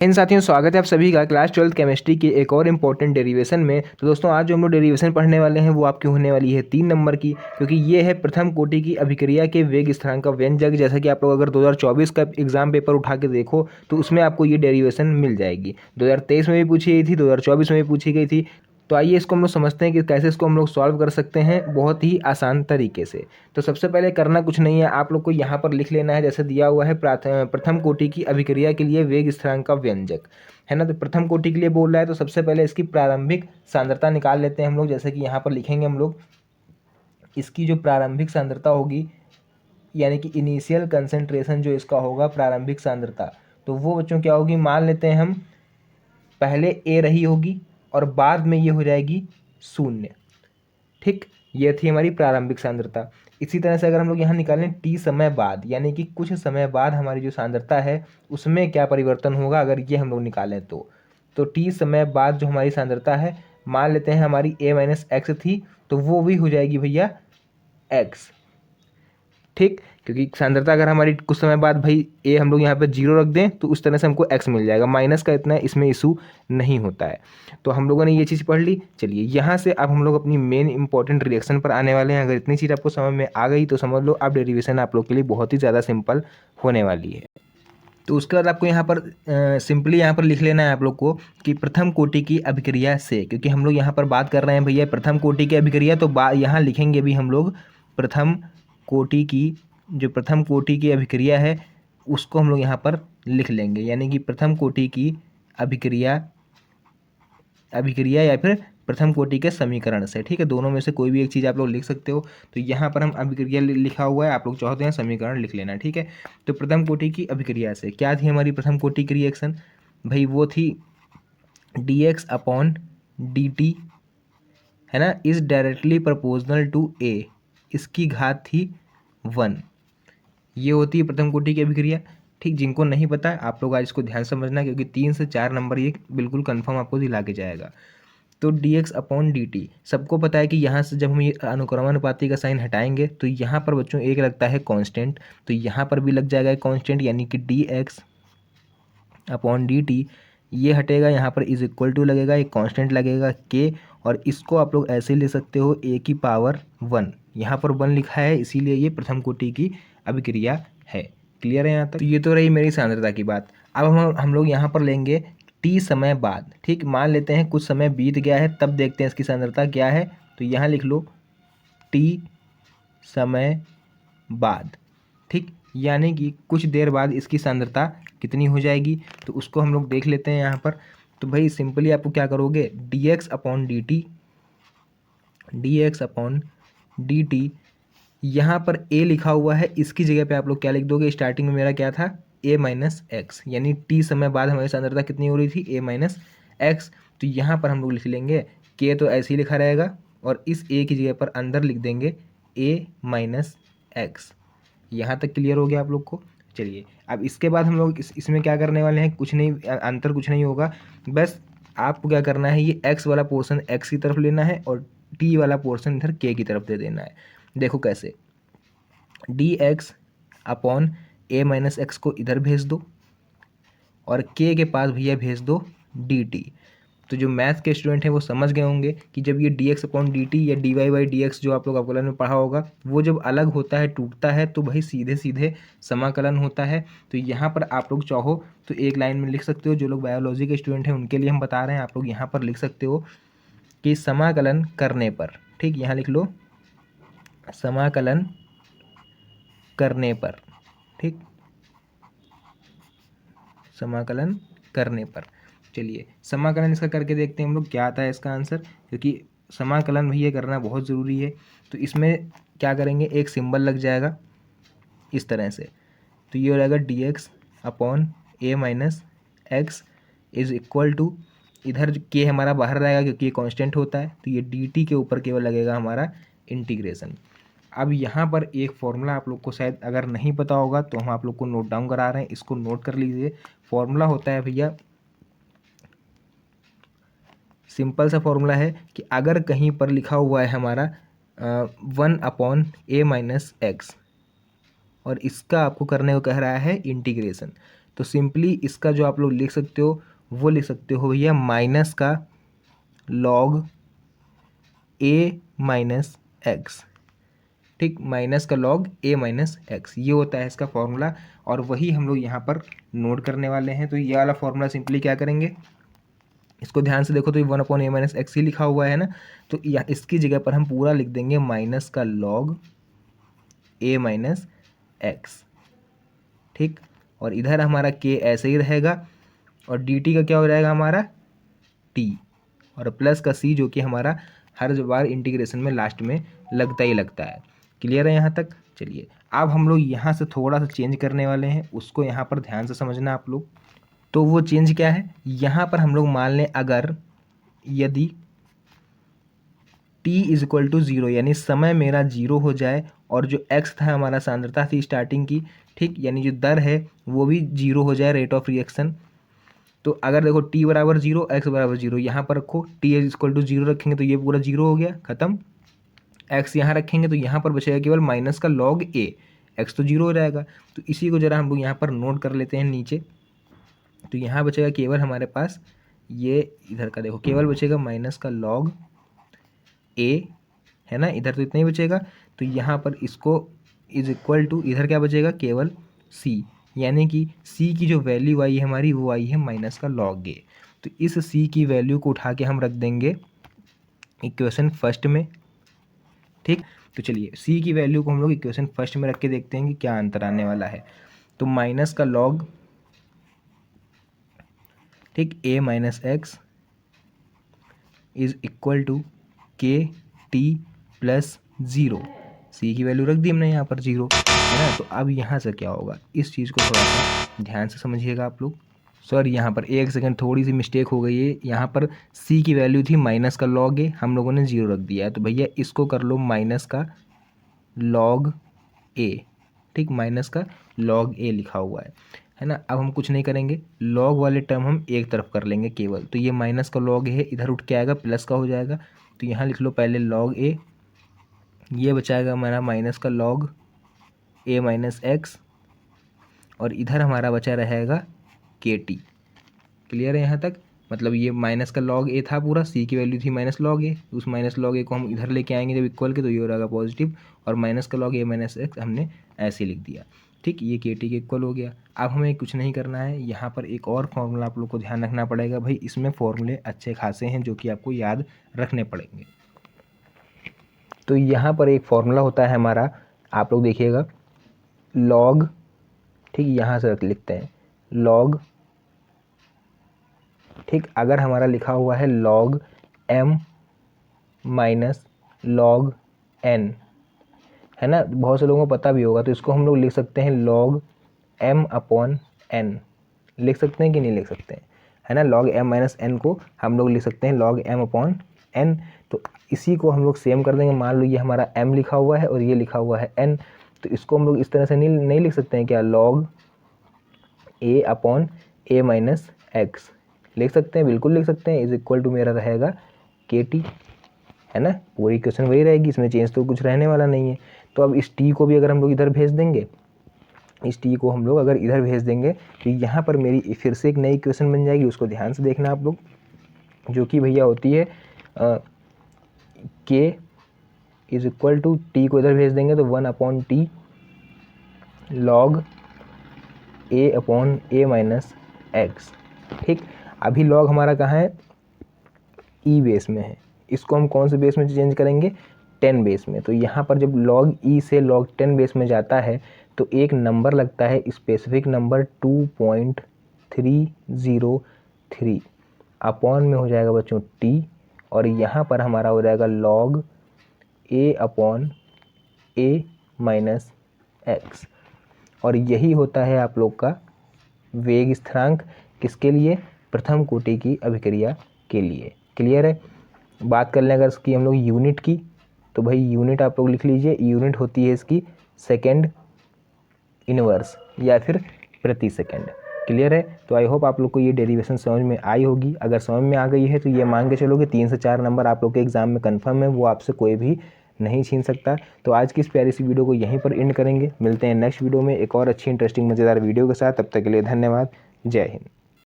इन साथियों स्वागत है आप सभी का क्लास 12th केमिस्ट्री की एक और इम्पॉर्टेंट डेरिवेशन में। तो दोस्तों आज जो हम लोग डेरिवेशन पढ़ने वाले हैं वो आपकी होने वाली है 3 नंबर की, क्योंकि ये है प्रथम कोटि की अभिक्रिया के वेग स्थिरांक का व्यंजक। जैसा कि आप लोग अगर 2024 का एग्जाम पेपर उठा के देखो तो उसमें आपको ये डेरिवेशन मिल जाएगी। 2023 में भी पूछी गई थी, 2024 में भी पूछी गई थी। तो आइए इसको हम लोग समझते हैं कि कैसे इसको हम लोग सॉल्व कर सकते हैं बहुत ही आसान तरीके से। तो सबसे पहले करना कुछ नहीं है, आप लोग को यहाँ पर लिख लेना है जैसे दिया हुआ है प्रथम कोटि की अभिक्रिया के लिए वेग स्थिरांक का व्यंजक, है ना। तो प्रथम कोटि के लिए बोल रहा है तो सबसे पहले इसकी प्रारंभिक सांद्रता निकाल लेते हैं हम लोग। जैसे कि यहाँ पर लिखेंगे हम लोग इसकी जो प्रारंभिक सांद्रता होगी, यानी कि इनिशियल कंसंट्रेशन जो इसका होगा प्रारंभिक सांद्रता, तो वो बच्चों क्या होगी, मान लेते हैं हम पहले ए रही होगी और बाद में ये हो जाएगी 0। ठीक, ये थी हमारी प्रारंभिक सांद्रता। इसी तरह से अगर हम लोग यहाँ निकालें टी समय बाद, यानी कि कुछ समय बाद हमारी जो सांद्रता है उसमें क्या परिवर्तन होगा, अगर ये हम लोग निकालें तो टी समय बाद जो हमारी सांद्रता है, मान लेते हैं हमारी a माइनस एक्स थी, तो वो भी हो जाएगी भैया x। ठीक, क्योंकि सांद्रता अगर हमारी कुछ समय बाद भाई ए हम लोग यहाँ पे 0 रख दें तो उस तरह से हमको x मिल जाएगा। माइनस का इतना इसमें इशू नहीं होता है। तो हम लोगों ने ये चीज़ पढ़ ली। चलिए यहाँ से अब हम लोग अपनी मेन इंपॉर्टेंट रिएक्शन पर आने वाले हैं। अगर इतनी चीज़ आपको समझ में आ गई तो समझ लो अब डेरिवेशन आप लोग के लिए बहुत ही ज़्यादा सिंपल होने वाली है। तो उसके बाद आपको यहाँ पर सिंपली यहाँ पर लिख लेना है आप लोग को कि प्रथम कोटि की अभिक्रिया से, क्योंकि हम लोग यहाँ पर बात कर रहे हैं भैया प्रथम कोटि की अभिक्रिया, तो यहाँ लिखेंगे भी हम लोग प्रथम कोटि की, जो प्रथम कोटि की अभिक्रिया है उसको हम लोग यहाँ पर लिख लेंगे, यानी कि प्रथम कोटि की अभिक्रिया या फिर प्रथम कोटि के समीकरण से। ठीक है, दोनों में से कोई भी एक चीज़ आप लोग लिख सकते हो। तो यहाँ पर हम अभिक्रिया लिखा हुआ है, आप लोग चाहते हैं समीकरण लिख लेना। ठीक है, तो प्रथम कोटि की अभिक्रिया से क्या थी हमारी प्रथम कोटि की रिएक्शन, भाई वो थी dx अपॉन dt, है ना, is directly proportional to a, इसकी घात थी 1। ये होती है प्रथम कोटि की अभिक्रिया। ठीक, जिनको नहीं पता आप लोग आज इसको ध्यान समझना, क्योंकि 3 से 4 नंबर ये बिल्कुल कंफर्म आपको दिला के जाएगा। तो dx अपॉन dt सबको पता है कि यहाँ से जब हम ये अनुक्रमानुपाती का साइन हटाएंगे तो यहाँ पर बच्चों एक लगता है कांस्टेंट, तो यहाँ पर भी लग जाएगा कांस्टेंट, यानी कि dx अपॉन dt ये हटेगा, यहाँ पर इज इक्वल टू लगेगा, एक कांस्टेंट लगेगा k, और इसको आप लोग ऐसे ले सकते हो a की पावर 1। यहाँ पर 1 लिखा है इसीलिए ये प्रथम कोटि की अभिक्रिया है। क्लियर है यहाँ तक? तो ये तो रही मेरी सांद्रता की बात। अब हम लोग यहाँ पर लेंगे टी समय बाद। ठीक, मान लेते हैं कुछ समय बीत गया है, तब देखते हैं इसकी सांद्रता क्या है। तो यहाँ लिख लो टी समय बाद। ठीक, यानी कि कुछ देर बाद इसकी सांद्रता कितनी हो जाएगी, तो उसको हम लोग देख लेते हैं यहाँ पर। तो भाई सिंपली आपको क्या करोगे, dx अपॉन डी टी, यहाँ पर a लिखा हुआ है, इसकी जगह पे आप लोग क्या लिख दोगे, स्टार्टिंग में मेरा क्या था a माइनस एक्स, यानी t समय बाद हमारी सांद्रता कितनी हो रही थी a माइनस एक्स। तो यहाँ पर हम लोग लिख लेंगे k, तो ऐसे ही लिखा रहेगा, और इस a की जगह पर अंदर लिख देंगे a माइनस एक्स। यहाँ तक क्लियर हो गया आप लोग को? चलिए अब इसके बाद हम लोग इसमें क्या करने वाले हैं, कुछ नहीं, अंतर कुछ नहीं होगा। बस आपको क्या करना है, ये x वाला पोर्शन x की तरफ लेना है और t वाला पोर्शन इधर k की तरफ दे देना है। देखो कैसे, dx upon a minus x को इधर भेज दो और k के पास भैया भेज दो dt। तो जो मैथ के स्टूडेंट हैं वो समझ गए होंगे कि जब ये dx अपॉन dt या dy बाई dx जो आप लोग अवकलन में पढ़ा होगा, वो जब अलग होता है, टूटता है, तो भाई सीधे सीधे समाकलन होता है। तो यहाँ पर आप लोग चाहो तो एक लाइन में लिख सकते हो, जो लोग बायोलॉजी के स्टूडेंट हैं उनके लिए हम बता रहे हैं, आप लोग यहाँ पर लिख सकते हो कि समाकलन करने पर, ठीक, यहाँ लिख लो समाकलन करने पर, ठीक, समाकलन करने पर। चलिए समाकलन इसका करके देखते हैं हम लोग क्या आता है इसका आंसर, क्योंकि समाकलन भैया करना बहुत ज़रूरी है। तो इसमें क्या करेंगे, एक सिंबल लग जाएगा इस तरह से, तो ये हो जाएगा dx upon a minus x is equal to, इधर के हमारा बाहर रहेगा क्योंकि ये कांस्टेंट होता है, तो ये dt के ऊपर केवल लगेगा हमारा इंटीग्रेशन। अब यहाँ पर एक फॉर्मूला आप लोग को शायद अगर नहीं पता होगा तो हम आप लोग को नोट डाउन करा रहे हैं, इसको नोट कर लीजिए। फॉर्मूला होता है भैया, सिंपल सा फॉर्मूला है कि अगर कहीं पर लिखा हुआ है हमारा 1 अपॉन a माइनस एक्स और इसका आपको करने को कह रहा है इंटीग्रेशन, तो सिंपली इसका जो आप लोग लिख सकते हो वो लिख सकते हो भैया माइनस का लॉग ए माइनस एक्स। ठीक, माइनस का लॉग ए माइनस एक्स, ये होता है इसका फॉर्मूला, और वही हम लोग यहाँ पर नोट करने वाले हैं। तो ये वाला फॉर्मूला सिंपली क्या करेंगे, इसको ध्यान से देखो तो ये 1/a-x ही लिखा हुआ है ना, तो या इसकी जगह पर हम पूरा लिख देंगे माइनस का लॉग a माइनस एक्स। ठीक, और इधर हमारा k ऐसे ही रहेगा, और dt का क्या हो जाएगा हमारा t, और प्लस का c जो कि हमारा हर बार इंटीग्रेशन में लास्ट में लगता ही लगता है। क्लियर है यहाँ तक? चलिए अब हम लोग यहाँ से थोड़ा सा चेंज करने वाले हैं, उसको यहाँ पर ध्यान से समझना आप लोग। तो वो चेंज क्या है, यहाँ पर हम लोग मान लें अगर यदि t इज इक्वल टू 0 यानी समय मेरा 0 हो जाए, और जो x था हमारा सांद्रता थी स्टार्टिंग की, ठीक, यानी जो दर है वो भी 0 हो जाए, रेट ऑफ रिएक्शन। तो अगर देखो t बराबर 0, x बराबर 0 यहाँ पर रखो, t इज इक्वल टू 0 रखेंगे तो ये पूरा 0 हो गया, खत्म। x यहाँ रखेंगे तो यहाँ पर बचेगा केवल माइनस का लॉग a, x तो 0 हो जाएगा। तो इसी को जरा हम लोग यहाँ पर नोट कर लेते हैं नीचे। तो यहाँ बचेगा केवल हमारे पास ये इधर का देखो, केवल बचेगा माइनस का लॉग ए, है ना, इधर तो इतना ही बचेगा। तो यहाँ पर इसको इज इक्वल टू इधर क्या बचेगा, केवल सी, यानी कि सी की जो वैल्यू आई है हमारी वो आई है माइनस का लॉग ए। तो इस सी की वैल्यू को उठा के हम रख देंगे इक्वेशन फर्स्ट में। ठीक, तो चलिए सी की वैल्यू को हम लोग इक्वेशन फर्स्ट में रख के देखते हैं कि क्या अंतर आने वाला है। तो माइनस का लॉग, ठीक, A minus x is equal to K T plus 0, C की वैल्यू रख दी हमने यहाँ पर 0, है ना। तो अब यहाँ से क्या होगा, इस चीज़ को थोड़ा सा ध्यान से समझिएगा आप लोग। सॉरी, यहाँ पर एक सेकंड थोड़ी सी मिस्टेक हो गई है, यहाँ पर सी की वैल्यू थी माइनस का लॉग ए, हम लोगों ने 0 रख दिया है, तो भैया इसको कर लो माइनस का लॉग ए। ठीक, माइनस का लॉग ए लिखा हुआ है ना। अब हम कुछ नहीं करेंगे, लॉग वाले टर्म हम एक तरफ कर लेंगे केवल, तो ये माइनस का लॉग है इधर उठ के आएगा, प्लस का हो जाएगा। तो यहाँ लिख लो पहले लॉग ए, ये बचाएगा हमारा माइनस का लॉग ए माइनस एक्स, और इधर हमारा बचा रहेगा के टी। क्लियर है यहाँ तक? मतलब ये माइनस का लॉग ए था पूरा, सी की वैल्यू थी माइनस लॉग ए, उस माइनस लॉग ए को हम इधर लेके आएंगे जब इक्वल के, तो ये हो रहेगा पॉजिटिव, और माइनस का लॉग ए माइनस एक्स हमने ऐसे लिख दिया। ठीक, ये के टी के इक्वल हो गया। अब हमें कुछ नहीं करना है, यहाँ पर एक और फॉर्मूला आप लोग को ध्यान रखना पड़ेगा भाई, इसमें फॉर्मूले अच्छे खासे हैं जो कि आपको याद रखने पड़ेंगे। तो यहाँ पर एक फॉर्मूला होता है हमारा, आप लोग देखिएगा, लॉग, ठीक, यहाँ से लिखते हैं लॉग, ठीक, अगर हमारा लिखा हुआ है log m minus log n, है ना, बहुत से लोगों को पता भी होगा, तो इसको हम लोग लिख सकते हैं लॉग m अपॉन n, लिख सकते हैं कि नहीं लिख सकते हैं, है ना। लॉग m माइनस n को हम लोग लिख सकते हैं लॉग m अपॉन n। तो इसी को हम लोग सेम कर देंगे, मान लो ये हमारा m लिखा हुआ है और ये लिखा हुआ है n, तो इसको हम लोग इस तरह से नहीं लिख सकते हैं क्या, log a upon a minus x, लिख सकते हैं, बिल्कुल लिख सकते हैं, इज इक्वल टू मेरा रहेगा के टी, है ना, पूरी इक्वेशन वही रहेगी, इसमें चेंज तो कुछ रहने वाला नहीं है। तो अब इस टी को भी अगर हम लोग इधर भेज देंगे, इस टी को हम लोग अगर इधर भेज देंगे, तो यहाँ पर मेरी फिर से एक नई इक्वेशन बन जाएगी, उसको ध्यान से देखना आप लोग, जो कि भैया होती है के इज इक्वल टू, टी को इधर भेज देंगे तो 1 अपॉन टी लॉग ए अपॉन ए माइनस एक्स। ठीक, अभी लॉग हमारा कहाँ है, ई बेस में है, इसको हम कौन से बेस में चेंज करेंगे, 10 बेस में। तो यहाँ पर जब लॉग ई से लॉग 10 बेस में जाता है तो एक नंबर लगता है, स्पेसिफिक नंबर 2.303 अपॉन में हो जाएगा बच्चों टी, और यहाँ पर हमारा हो जाएगा लॉग ए अपॉन ए माइनस एक्स। और यही होता है आप लोग का वेग स्थिरांक, किसके लिए, प्रथम कोटि की अभिक्रिया के लिए। क्लियर है? बात कर लें अगर इसकी हम लोग यूनिट की, तो भाई यूनिट आप लोग लिख लीजिए, यूनिट होती है इसकी सेकेंड इनवर्स या फिर प्रति सेकेंड। क्लियर है? तो आई होप आप लोग को ये डेरिवेशन समझ में आई होगी। अगर समझ में आ गई है तो ये मान के चलो कि 3 से 4 नंबर आप लोग के एग्जाम में कंफर्म है, वो आपसे कोई भी नहीं छीन सकता। तो आज की इस प्यारी सी वीडियो को यहीं पर एंड करेंगे। मिलते हैं नेक्स्ट वीडियो में एक और अच्छी इंटरेस्टिंग मज़ेदार वीडियो के साथ। तब तक के लिए धन्यवाद। जय हिंद।